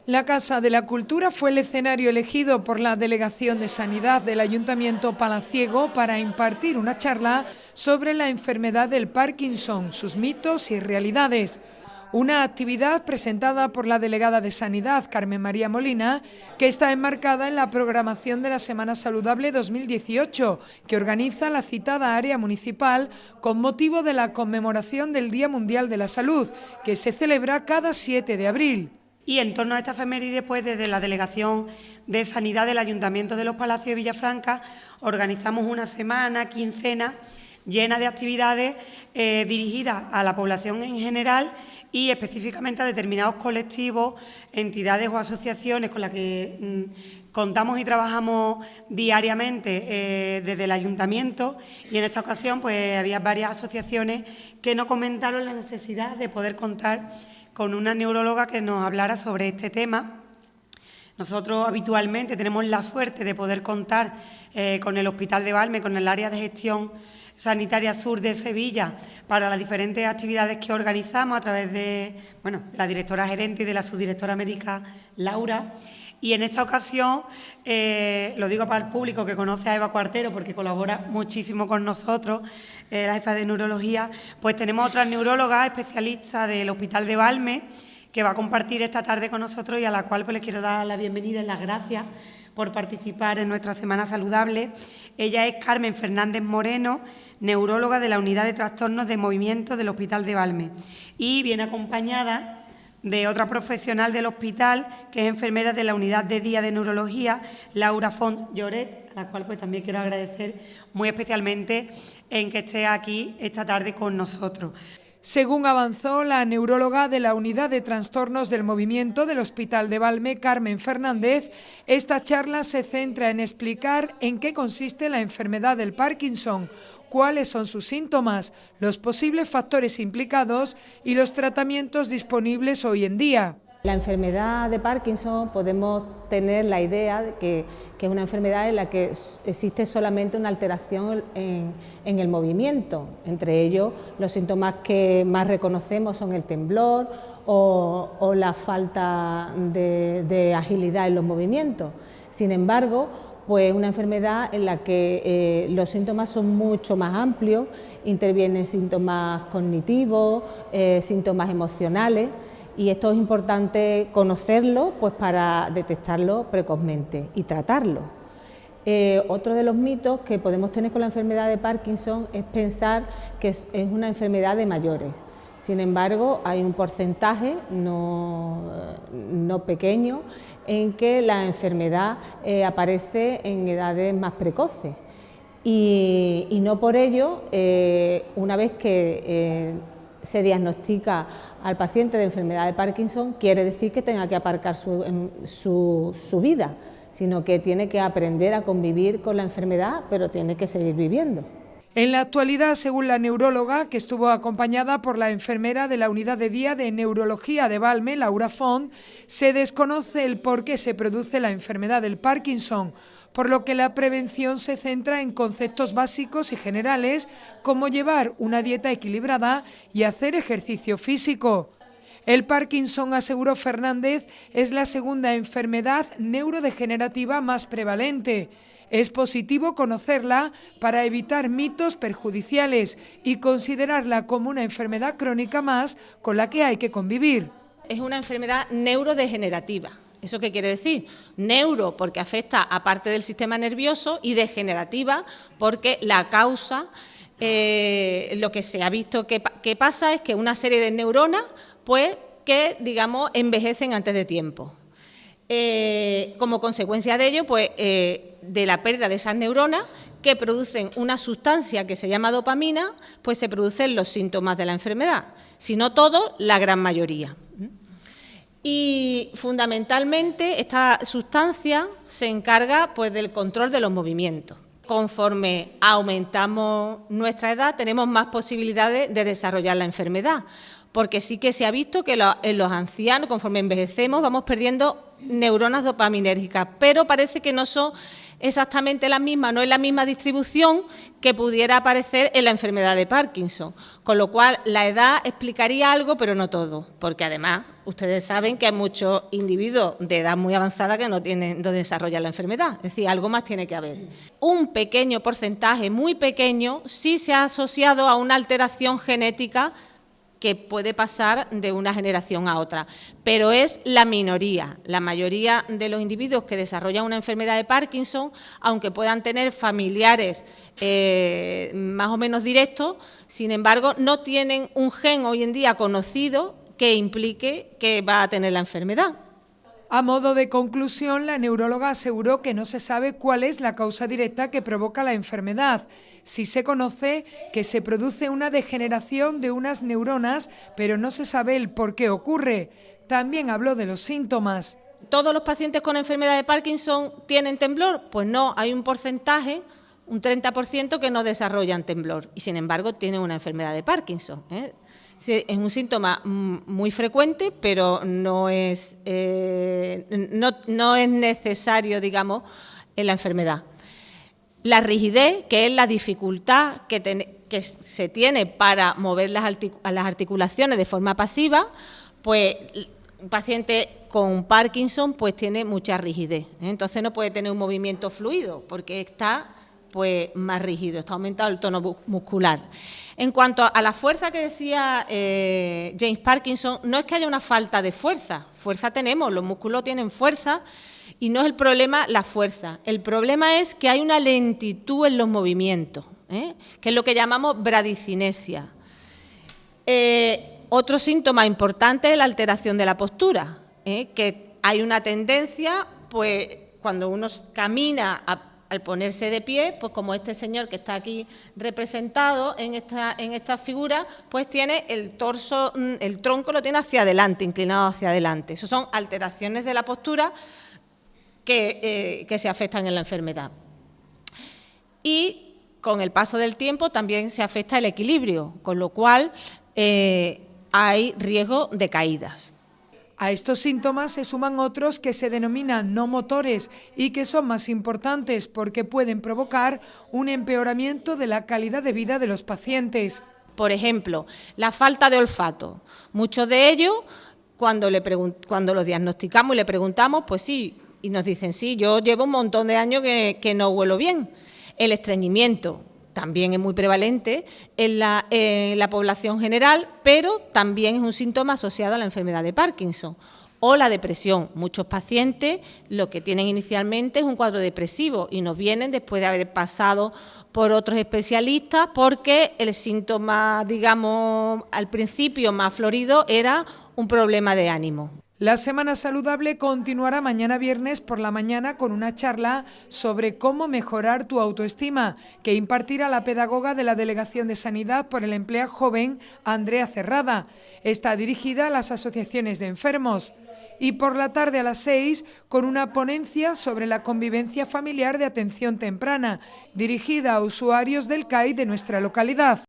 La Casa de la Cultura fue el escenario elegido por la Delegación de Sanidad del Ayuntamiento Palaciego para impartir una charla sobre la enfermedad del Parkinson, sus mitos y realidades. Una actividad presentada por la delegada de Sanidad, Carmen María Molina, que está enmarcada en la programación de la Semana Saludable 2018, que organiza la citada área municipal con motivo de la conmemoración del Día Mundial de la Salud, que se celebra cada 7 de abril. Y en torno a esta efeméride, pues desde la Delegación de Sanidad del Ayuntamiento de Los Palacios de Villafranca organizamos una semana, quincena, llena de actividades dirigidas a la población en general y específicamente a determinados colectivos, entidades o asociaciones con las que contamos y trabajamos diariamente desde el Ayuntamiento, y en esta ocasión pues había varias asociaciones que nos comentaron la necesidad de poder contar con una neuróloga que nos hablara sobre este tema. Nosotros habitualmente tenemos la suerte de poder contar con el Hospital de Valme, con el área de gestión sanitaria sur de Sevilla, para las diferentes actividades que organizamos a través de la directora gerente y de la subdirectora médica Laura. Y en esta ocasión, lo digo para el público que conoce a Eva Cuartero porque colabora muchísimo con nosotros, la jefa de neurología, pues tenemos otra neuróloga especialista del Hospital de Valme que va a compartir esta tarde con nosotros y a la cual pues les quiero dar la bienvenida y las gracias por participar en nuestra Semana Saludable. Ella es Carmen Fernández Moreno, neuróloga de la Unidad de Trastornos de Movimiento del Hospital de Valme, y viene acompañada de otra profesional del hospital, que es enfermera de la Unidad de Día de Neurología, Laura Font Lloret, a la cual pues también quiero agradecer muy especialmente en que esté aquí esta tarde con nosotros. Según avanzó la neuróloga de la Unidad de Trastornos del Movimiento del Hospital de Valme, Carmen Fernández, esta charla se centra en explicar en qué consiste la enfermedad del Parkinson, cuáles son sus síntomas, los posibles factores implicados y los tratamientos disponibles hoy en día. La enfermedad de Parkinson podemos tener la idea de que es una enfermedad en la que existe solamente una alteración en el movimiento. Entre ellos, los síntomas que más reconocemos son el temblor o la falta de agilidad en los movimientos. Sin embargo, pues una enfermedad en la que los síntomas son mucho más amplios, intervienen síntomas cognitivos, síntomas emocionales, y esto es importante conocerlo pues para detectarlo precozmente y tratarlo. Otro de los mitos que podemos tener con la enfermedad de Parkinson es pensar que es una enfermedad de mayores. Sin embargo, hay un porcentaje no pequeño en que la enfermedad aparece en edades más precoces y no por ello, una vez que se diagnostica al paciente de enfermedad de Parkinson, quiere decir que tenga que aparcar su vida, sino que tiene que aprender a convivir con la enfermedad, pero tiene que seguir viviendo. En la actualidad, según la neuróloga, que estuvo acompañada por la enfermera de la Unidad de Día de Neurología de Valme, Laura Font, se desconoce el por qué se produce la enfermedad del Parkinson, por lo que la prevención se centra en conceptos básicos y generales como llevar una dieta equilibrada y hacer ejercicio físico. El Parkinson, aseguró Fernández, es la segunda enfermedad neurodegenerativa más prevalente. Es positivo conocerla para evitar mitos perjudiciales y considerarla como una enfermedad crónica más con la que hay que convivir. Es una enfermedad neurodegenerativa. ¿Eso qué quiere decir? Neuro porque afecta a parte del sistema nervioso y degenerativa porque la causa, lo que se ha visto que pasa es que una serie de neuronas pues que digamos envejecen antes de tiempo. Como consecuencia de ello, pues de la pérdida de esas neuronas que producen una sustancia que se llama dopamina, pues se producen los síntomas de la enfermedad, si no todos, la gran mayoría. Y fundamentalmente esta sustancia se encarga pues del control de los movimientos. Conforme aumentamos nuestra edad tenemos más posibilidades de desarrollar la enfermedad, porque sí que se ha visto que en los ancianos, conforme envejecemos, vamos perdiendo neuronas dopaminérgicas, pero parece que no son exactamente las mismas, no es la misma distribución que pudiera aparecer en la enfermedad de Parkinson, con lo cual la edad explicaría algo, pero no todo, porque además ustedes saben que hay muchos individuos de edad muy avanzada que no desarrollan la enfermedad, es decir, algo más tiene que haber. Un pequeño porcentaje, muy pequeño, sí se ha asociado a una alteración genética que puede pasar de una generación a otra, pero es la minoría. La mayoría de los individuos que desarrollan una enfermedad de Parkinson, aunque puedan tener familiares más o menos directos, sin embargo, no tienen un gen hoy en día conocido que implique que va a tener la enfermedad. A modo de conclusión, la neuróloga aseguró que no se sabe cuál es la causa directa que provoca la enfermedad. Sí se conoce que se produce una degeneración de unas neuronas, pero no se sabe el por qué ocurre. También habló de los síntomas. ¿Todos los pacientes con enfermedad de Parkinson tienen temblor? Pues no, hay un porcentaje, un 30% que no desarrollan temblor y sin embargo tienen una enfermedad de Parkinson, ¿eh? Es un síntoma muy frecuente, pero no es necesario, digamos, en la enfermedad. La rigidez, que es la dificultad que se tiene para mover las articulaciones de forma pasiva, pues un paciente con Parkinson pues tiene mucha rigidez, ¿eh? Entonces no puede tener un movimiento fluido porque está pues más rígido, está aumentado el tono muscular. En cuanto a la fuerza que decía James Parkinson, no es que haya una falta de fuerza, fuerza tenemos, los músculos tienen fuerza y no es el problema la fuerza, el problema es que hay una lentitud en los movimientos, ¿eh? Que es lo que llamamos bradicinesia. Otro síntoma importante es la alteración de la postura, que hay una tendencia, pues cuando uno camina al ponerse de pie, pues como este señor que está aquí representado en esta figura, pues tiene el torso, el tronco lo tiene hacia adelante, inclinado hacia adelante. Esas son alteraciones de la postura que se afectan en la enfermedad. Y con el paso del tiempo también se afecta el equilibrio, con lo cual hay riesgo de caídas. A estos síntomas se suman otros que se denominan no motores y que son más importantes porque pueden provocar un empeoramiento de la calidad de vida de los pacientes. Por ejemplo, la falta de olfato. Muchos de ellos, cuando los diagnosticamos y le preguntamos, pues sí, y nos dicen, sí, yo llevo un montón de años que no huelo bien. El estreñimiento también es muy prevalente en la población general, pero también es un síntoma asociado a la enfermedad de Parkinson. O la depresión. Muchos pacientes lo que tienen inicialmente es un cuadro depresivo y nos vienen después de haber pasado por otros especialistas porque el síntoma, digamos, al principio más florido era un problema de ánimo. La Semana Saludable continuará mañana viernes por la mañana con una charla sobre cómo mejorar tu autoestima, que impartirá la pedagoga de la Delegación de Sanidad por el Empleo Joven, Andrea Cerrada. Está dirigida a las asociaciones de enfermos. Y por la tarde a las 6, con una ponencia sobre la convivencia familiar de atención temprana, dirigida a usuarios del CAI de nuestra localidad.